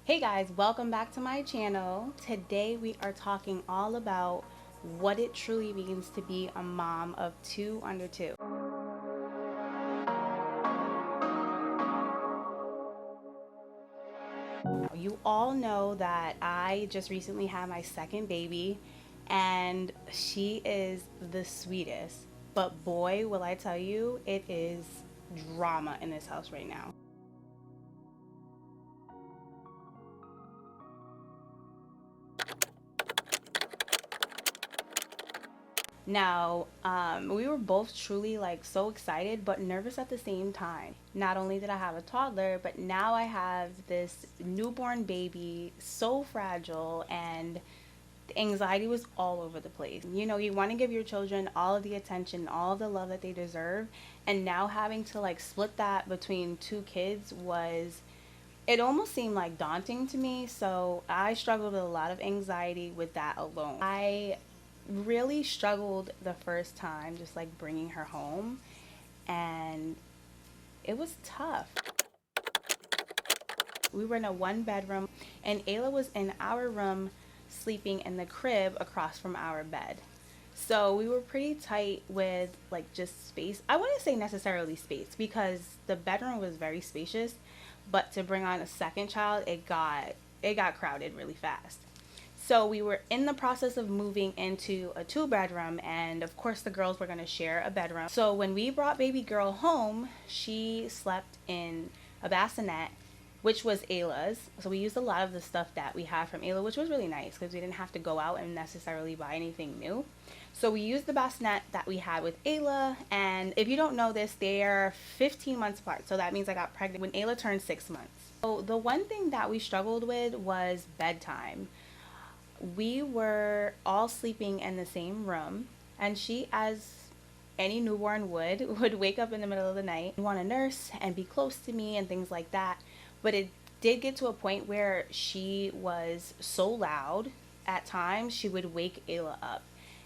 Hey guys, welcome back to my channel. Today we are talking all about what it truly means to be a mom of two under two. You all know that I just recently had my second baby and she is the sweetest. But boy, will I tell you, it is drama in this house right now. Now, we were both truly like so excited but nervous at the same time. Not only did I have a toddler, but now I have this newborn baby, so fragile, and the anxiety was all over the place. You know, you want to give your children all of the attention, all of the love that they deserve, and now having to like split that between two kids was, it almost seemed like daunting to me. So I struggled with a lot of anxiety with that alone. I really struggled the first time just like bringing her home, and it was tough. We were in a one bedroom and Ayla was in our room sleeping in the crib across from our bed. So we were pretty tight with like just space. I wouldn't say necessarily space because the bedroom was very spacious, but to bring on a second child, it got crowded really fast. So we were in the process of moving into a two bedroom, and of course the girls were going to share a bedroom. So when we brought baby girl home, she slept in a bassinet, which was Ayla's. So we used a lot of the stuff that we had from Ayla, which was really nice because we didn't have to go out and necessarily buy anything new. So we used the bassinet that we had with Ayla, and if you don't know this, they are 15 months apart. So that means I got pregnant when Ayla turned 6 months. So the one thing that we struggled with was bedtime. We were all sleeping in the same room, and she, as any newborn would wake up in the middle of the night, want to nurse and be close to me and things like that. But it did get to a point where she was so loud at times she would wake Ayla up.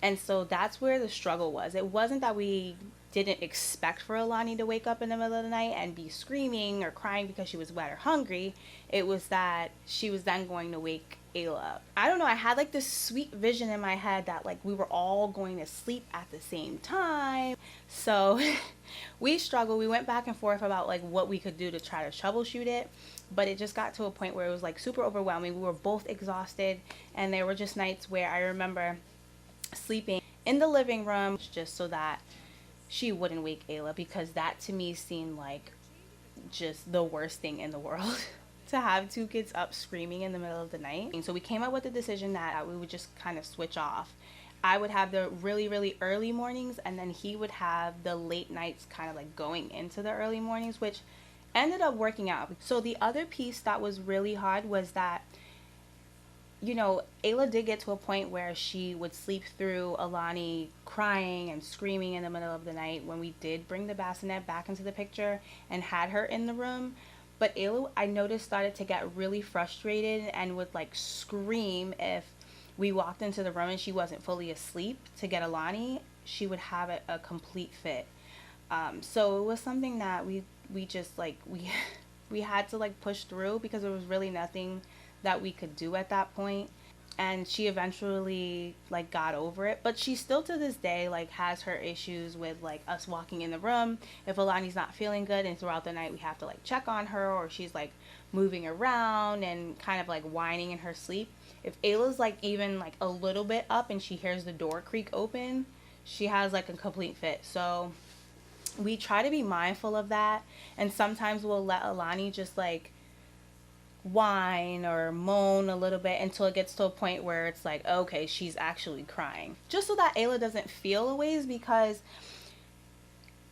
And so that's where the struggle was. It wasn't that we didn't expect for Alani to wake up in the middle of the night and be screaming or crying because she was wet or hungry. It was that she was then going to wake Ayla up. I don't know, I had like this sweet vision in my head that like we were all going to sleep at the same time. So we struggled. We went back and forth about like what we could do to try to troubleshoot it, but it just got to a point where it was like super overwhelming. We were both exhausted, and there were just nights where I remember sleeping in the living room just so that she wouldn't wake Ayla, because that to me seemed like just the worst thing in the world to have two kids up screaming in the middle of the night. And so we came up with the decision that we would just kind of switch off. I would have the really, really early mornings, and then he would have the late nights kind of like going into the early mornings, which ended up working out. So the other piece that was really hard was that, you know, Ayla did get to a point where she would sleep through Alani crying and screaming in the middle of the night when we did bring the bassinet back into the picture and had her in the room. But Ayla, I noticed, started to get really frustrated and would like scream if we walked into the room and she wasn't fully asleep to get Alani. She would have a complete fit. So it was something that we just like we had to like push through because there was really nothing that we could do at that point. And she eventually like got over it, but she still to this day like has her issues with like us walking in the room if Alani's not feeling good, and throughout the night we have to like check on her, or she's like moving around and kind of like whining in her sleep. If Ayla's like even like a little bit up and she hears the door creak open, she has like a complete fit. So we try to be mindful of that, and sometimes we'll let Alani just like whine or moan a little bit until it gets to a point where it's like, okay, she's actually crying, just so that Ayla doesn't feel a ways, because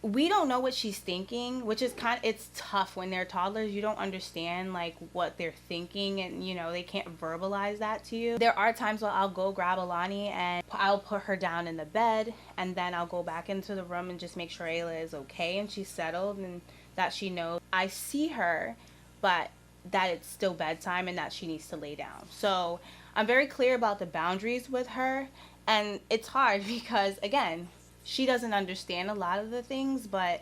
we don't know what she's thinking, which is it's tough when they're toddlers. You don't understand like what they're thinking, and you know they can't verbalize that to you. There are times where I'll go grab Alani and I'll put her down in the bed, and then I'll go back into the room and just make sure Ayla is okay and she's settled and that she knows I see her, but that it's still bedtime and that she needs to lay down. So I'm very clear about the boundaries with her, and it's hard because again, she doesn't understand a lot of the things, but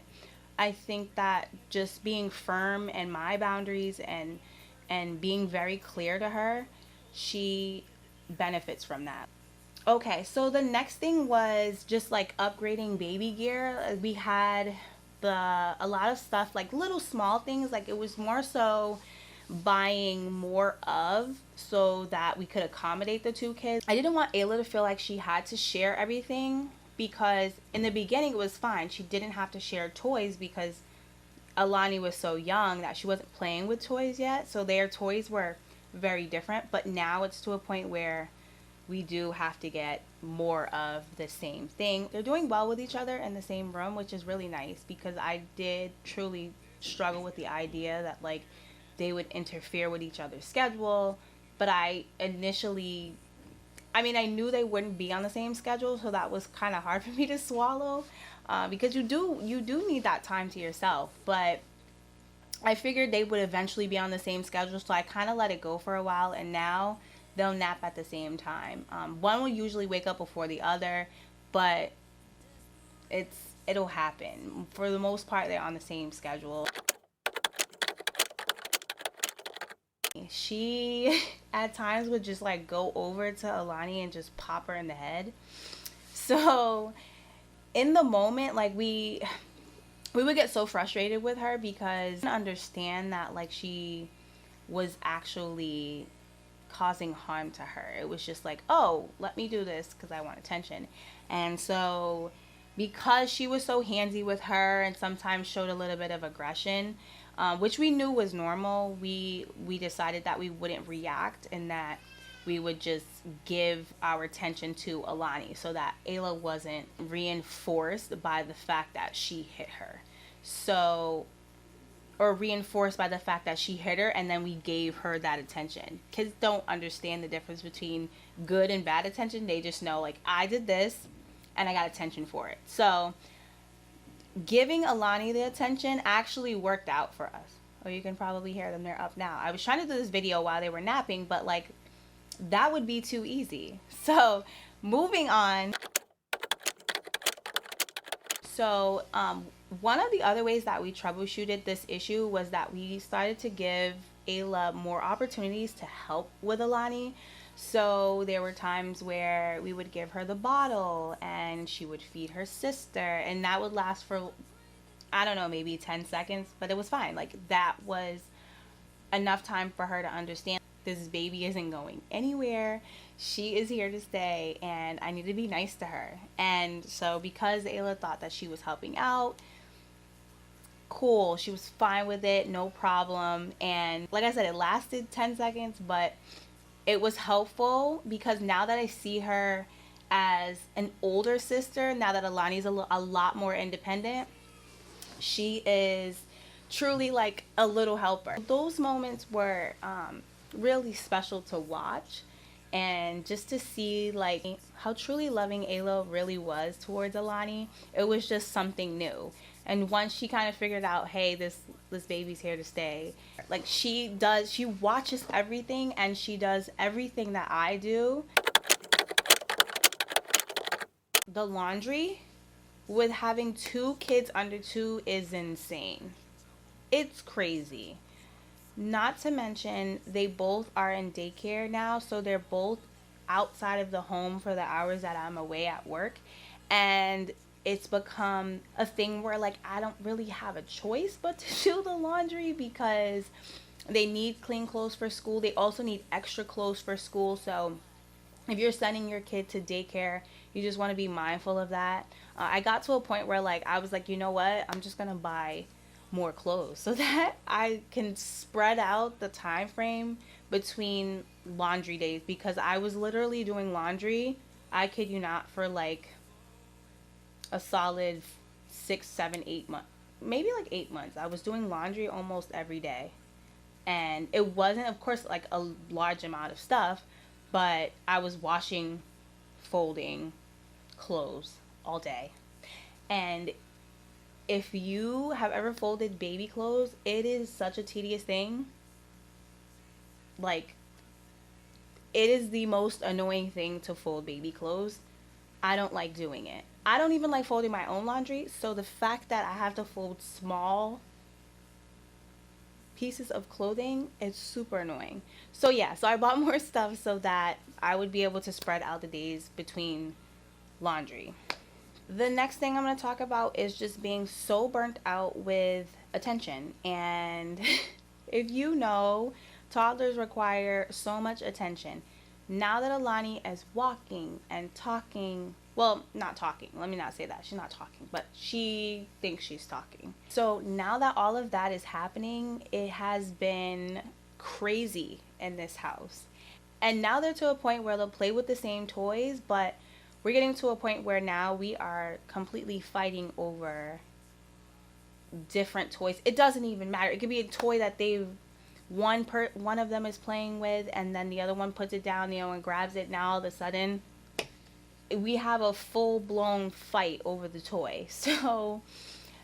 I think that just being firm in my boundaries and and being very clear to her, she benefits from that. Okay, so the next thing was just like upgrading baby gear. We had a lot of stuff, like little small things, like it was more so buying more of so that we could accommodate the two kids. I didn't want Ayla to feel like she had to share everything, because in the beginning it was fine. She didn't have to share toys because Alani was so young that she wasn't playing with toys yet. So their toys were very different. But now it's to a point where we do have to get more of the same thing. They're doing well with each other in the same room, which is really nice, because I did truly struggle with the idea that like they would interfere with each other's schedule. But I initially, I mean, I knew they wouldn't be on the same schedule, so that was kind of hard for me to swallow, because you do need that time to yourself. But I figured they would eventually be on the same schedule, so I kind of let it go for a while, and now they'll nap at the same time. One will usually wake up before the other, but it'll happen. For the most part, they're on the same schedule. She at times would just like go over to Alani and just pop her in the head. So in the moment, like we would get so frustrated with her because I understand that like she was actually causing harm to her. It was just like, oh, let me do this because I want attention. And so because she was so handsy with her and sometimes showed a little bit of aggression, which we knew was normal, we decided that we wouldn't react and that we would just give our attention to Alani so that Ayla wasn't reinforced by the fact that she hit her. So, or reinforced by the fact that she hit her and then we gave her that attention. Kids don't understand the difference between good and bad attention. They just know, like, I did this and I got attention for it. So giving Alani the attention actually worked out for us. Oh, you can probably hear them. They're up now. I was trying to do this video while they were napping, but like that would be too easy. So moving on. So one of the other ways that we troubleshooted this issue was that we started to give Ayla more opportunities to help with Alani. So there were times where we would give her the bottle and she would feed her sister, and that would last for, I don't know, maybe 10 seconds, but it was fine. Like that was enough time for her to understand this baby isn't going anywhere. She is here to stay and I need to be nice to her. And so because Ayla thought that she was helping out, cool, she was fine with it, no problem. And like I said, it lasted 10 seconds, but it was helpful because now that I see her as an older sister, now that Alani's a lot more independent, she is truly like a little helper. Those moments were really special to watch, and just to see like how truly loving Ayla really was towards Alani. It was just something new. And once she kind of figured out, hey, this baby's here to stay, like she watches everything and she does everything that I do. The laundry with having two kids under two is insane. It's crazy. Not to mention, they both are in daycare now, so they're both outside of the home for the hours that I'm away at work. And it's become a thing where, like, I don't really have a choice but to do the laundry because they need clean clothes for school. They also need extra clothes for school. So if you're sending your kid to daycare, you just want to be mindful of that. I got to a point where, like, I was like, you know what? I'm just going to buy more clothes so that I can spread out the time frame between laundry days, because I was literally doing laundry, I kid you not, for like a solid 6, 7, 8 months, maybe like 8 months. I was doing laundry almost every day, and it wasn't, of course, like a large amount of stuff, but I was washing, folding clothes all day. And if you have ever folded baby clothes, it is such a tedious thing. Like, it is the most annoying thing to fold baby clothes. I don't like doing it. I don't even like folding my own laundry. So the fact that I have to fold small pieces of clothing, it's super annoying. So yeah, so I bought more stuff so that I would be able to spread out the days between laundry. The next thing I'm going to talk about is just being so burnt out with attention. And if you know, toddlers require so much attention. Now that Alani is walking and talking, well, not talking, let me not say that. She's not talking, but she thinks she's talking. So now that all of that is happening, it has been crazy in this house. And now they're to a point where they'll play with the same toys, but we're getting to a point where now we are completely fighting over different toys. It doesn't even matter. It could be a toy that one of them is playing with, and then the other one puts it down, the other one grabs it. Now all of a sudden we have a full-blown fight over the toy. So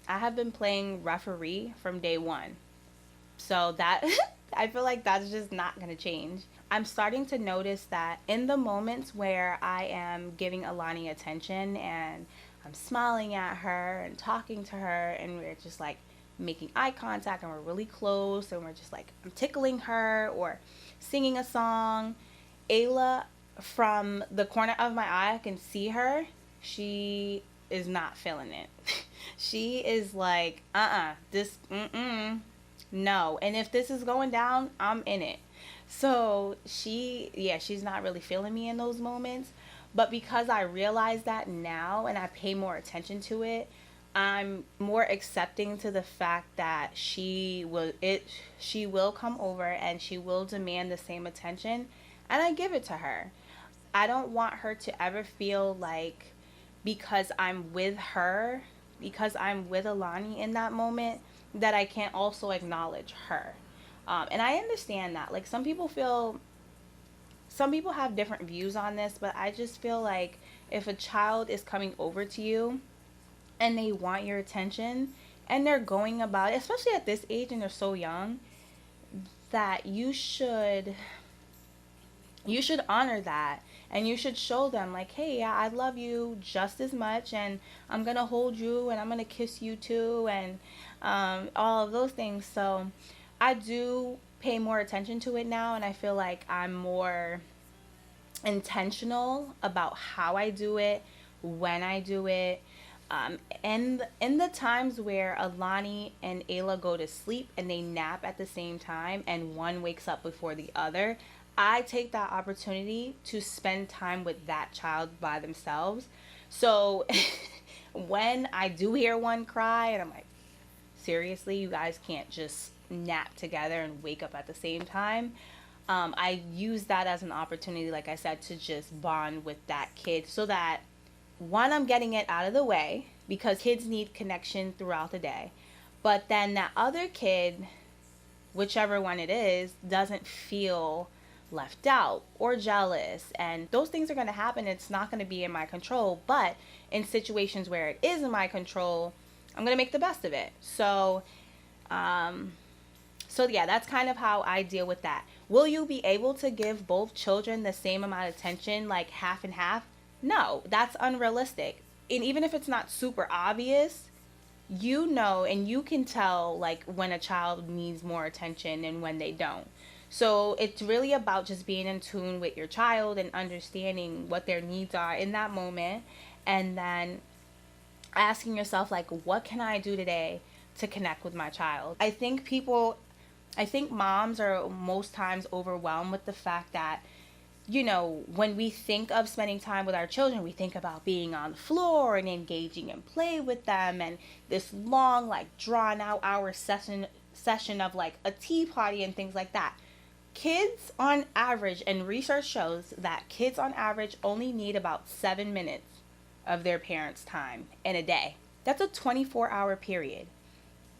I have been playing referee from day one. So that I feel like that's just not going to change. I'm starting to notice that in the moments where I am giving Alani attention and I'm smiling at her and talking to her, and we're just like making eye contact and we're really close and we're just like, I'm tickling her or singing a song, Ayla, from the corner of my eye, I can see her. She is not feeling it. She is like, this, no. And if this is going down, I'm in it. So she's not really feeling me in those moments. But because I realize that now and I pay more attention to it, I'm more accepting to the fact that she will come over and she will demand the same attention, and I give it to her. I don't want her to ever feel like because I'm with her, because I'm with Alani in that moment, that I can't also acknowledge her. And I understand that. Like, some people have different views on this, but I just feel like if a child is coming over to you and they want your attention and they're going about it, especially at this age and they're so young, that you should honor that, and you should show them like, hey, yeah, I love you just as much, and I'm gonna hold you and I'm gonna kiss you too, and all of those things. So I do pay more attention to it now, and I feel like I'm more intentional about how I do it, when I do it. And in the times where Alani and Ayla go to sleep and they nap at the same time and one wakes up before the other, I take that opportunity to spend time with that child by themselves. So when I do hear one cry and I'm like, seriously, you guys can't just nap together and wake up at the same time. I use that as an opportunity, like I said, to just bond with that kid so that, one, I'm getting it out of the way because kids need connection throughout the day. But then that other kid, whichever one it is, doesn't feel left out or jealous. And those things are going to happen. It's not going to be in my control. But in situations where it is in my control, I'm going to make the best of it. So yeah, that's kind of how I deal with that. Will you be able to give both children the same amount of attention, like half and half? No, that's unrealistic. And even if it's not super obvious, you know, and you can tell like when a child needs more attention and when they don't. So it's really about just being in tune with your child and understanding what their needs are in that moment, and then asking yourself, like, what can I do today to connect with my child? I think moms are most times overwhelmed with the fact that, you know, when we think of spending time with our children, we think about being on the floor and engaging in play with them and this long, like, drawn out hour session of like a tea party and things like that. Kids on average, and research shows that kids on average only need about 7 minutes of their parents' time in a day. That's a 24-hour period.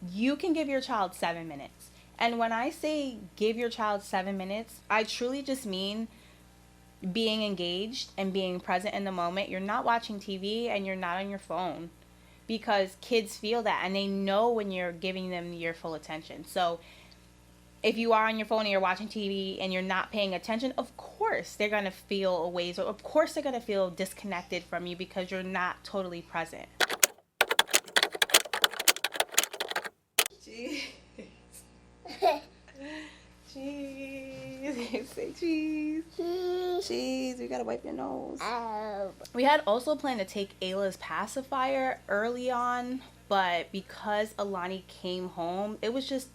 You can give your child 7 minutes. And when I say give your child 7 minutes, I truly just mean being engaged and being present in the moment. You're not watching TV and you're not on your phone, because kids feel that and they know when you're giving them your full attention. So if you are on your phone and you're watching TV and you're not paying attention, of course they're going to feel a ways, or of course they're going to feel disconnected from you because you're not totally present. Jeez. Say cheese. Cheese. We gotta wipe your nose. We had also planned to take Ayla's pacifier early on, but because Alani came home, it was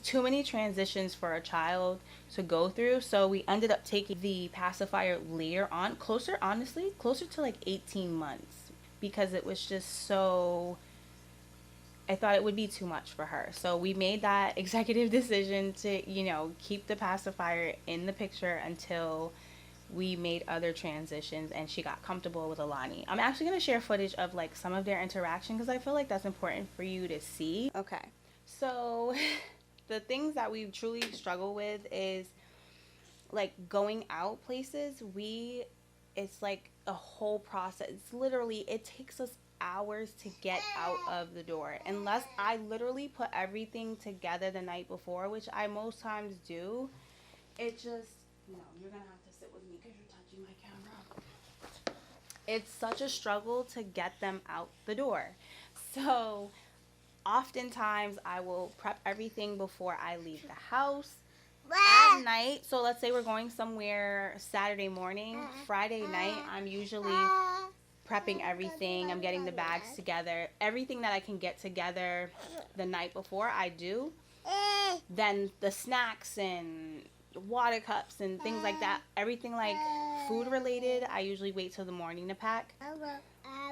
too many transitions for a child to go through. So we ended up taking the pacifier later on, honestly, closer to like 18 months, because it was just so, I thought it would be too much for her. So we made that executive decision to, keep the pacifier in the picture until we made other transitions and she got comfortable with Alani. I'm actually going to share footage of like some of their interaction because I feel like that's important for you to see. Okay. So the things that we truly struggle with is like going out places. It's like a whole process. It's literally, it takes us hours to get out of the door unless I literally put everything together the night before, which I most times do. It just, no, you're gonna have to sit with me because you're touching my camera. It's such a struggle to get them out the door. So oftentimes I will prep everything before I leave the house. At night, so let's say we're going somewhere Saturday morning, Friday night, I'm usually prepping everything. I'm getting the bags together. Everything that I can get together the night before, I do. Then the snacks and water cups and things like that, everything like food related, I usually wait till the morning to pack.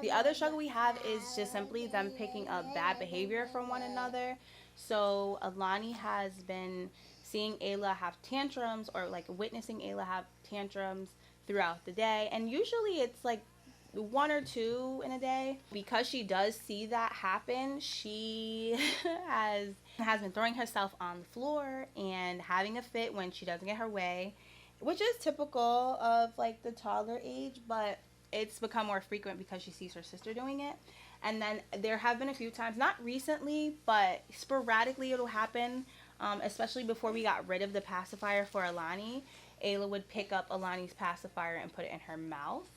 The other struggle we have is just simply them picking up bad behavior from one another. So Alani has been seeing Ayla have tantrums, or like witnessing Ayla have tantrums throughout the day. And usually it's like one or two in a day. Because she does see that happen, she has been throwing herself on the floor and having a fit when she doesn't get her way, which is typical of like the toddler age, but it's become more frequent because she sees her sister doing it. And then there have been a few times, not recently, but sporadically it'll happen, especially before we got rid of the pacifier for Alani. Ayla would pick up Alani's pacifier and put it in her mouth.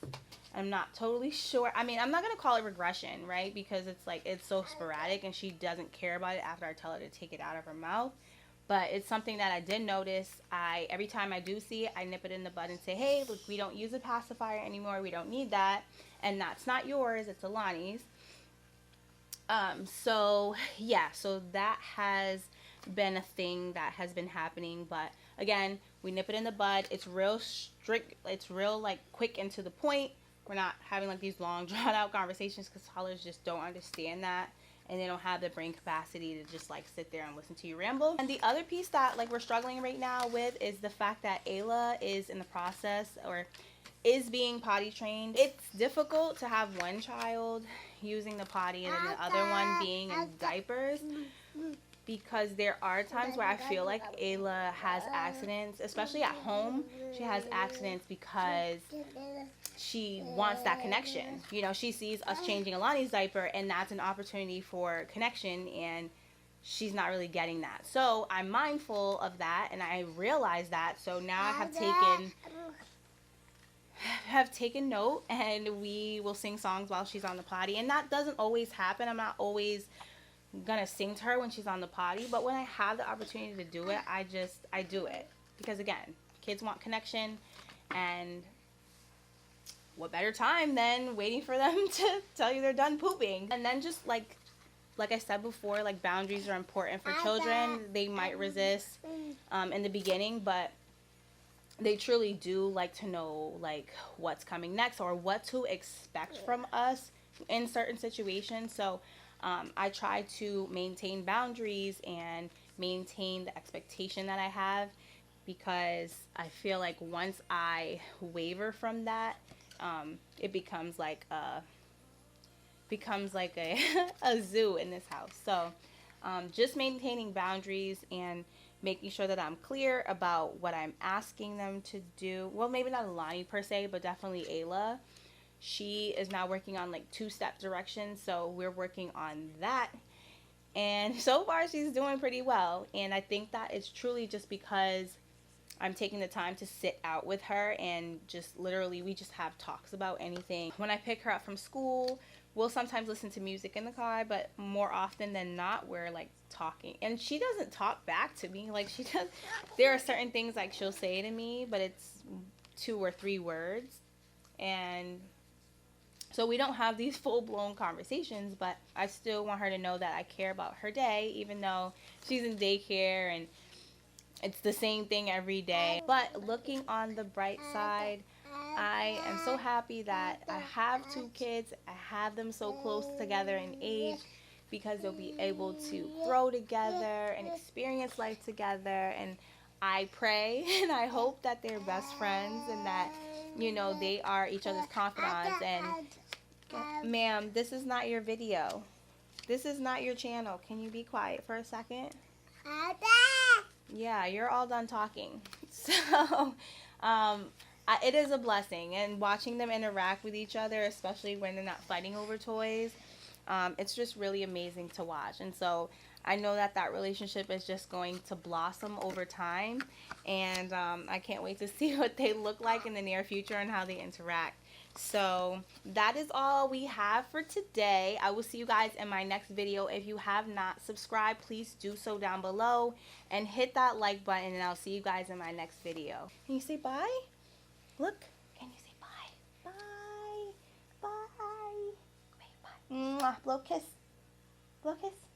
I'm not totally sure. I mean, I'm not going to call it regression, right? Because it's like, it's so sporadic and she doesn't care about it after I tell her to take it out of her mouth. But it's something that I did notice. Every time I do see it, I nip it in the bud and say, hey, look, we don't use a pacifier anymore. We don't need that. And that's not yours. It's Alani's. So that has been a thing that has been happening. But again, we nip it in the bud. It's real strict. It's real like quick and to the point. We're not having like these long drawn out conversations because toddlers just don't understand that. And they don't have the brain capacity to just like sit there and listen to you ramble. And the other piece that like we're struggling right now with is the fact that Ayla is in the process, or is being potty trained. It's difficult to have one child using the potty and then the other one being in diapers, because there are times where I feel like Ayla has accidents, especially at home. She has accidents because she wants that connection. She sees us changing Alani's diaper, and that's an opportunity for connection, and she's not really getting that. So I'm mindful of that, and I realize that. So now I have taken note, and we will sing songs while she's on the potty. And that doesn't always happen. I'm not always gonna sing to her when she's on the potty, but when I have the opportunity to do it, I do it, because again, kids want connection, and what better time than waiting for them to tell you they're done pooping. And then just like I said before, like boundaries are important for children. They might resist in the beginning, but they truly do like to know like what's coming next or what to expect from us in certain situations. So I try to maintain boundaries and maintain the expectation that I have, because I feel like once I waver from that, it becomes like a a zoo in this house. So just maintaining boundaries and making sure that I'm clear about what I'm asking them to do. Well, maybe not Alani per se, but definitely Ayla. She is now working on like 2-step directions, so we're working on that. And so far she's doing pretty well. And I think that it's truly just because I'm taking the time to sit out with her and just literally we just have talks about anything. When I pick her up from school, we'll sometimes listen to music in the car, but more often than not, we're like talking. And she doesn't talk back to me. Like she does. There are certain things like she'll say to me, but it's 2 or 3 words. And so we don't have these full blown conversations, but I still want her to know that I care about her day, even though she's in daycare and it's the same thing every day. But looking on the bright side, I am so happy that I have 2 kids. I have them so close together in age because they'll be able to grow together and experience life together. And I pray and I hope that they're best friends and that, they are each other's confidants. And, ma'am, this is not your video. This is not your channel. Can you be quiet for a second? Yeah, you're all done talking. So, it is a blessing. And watching them interact with each other, especially when they're not fighting over toys, it's just really amazing to watch. And so I know that that relationship is just going to blossom over time. And I can't wait to see what they look like in the near future and how they interact. So that is all we have for today. I will see you guys in my next video. If you have not subscribed, please do so down below and hit that like button, and I'll see you guys in my next video. Can you say bye? Look, can you say bye? Bye. Bye. Wait, bye. Mwah. Blow kiss. Blow kiss.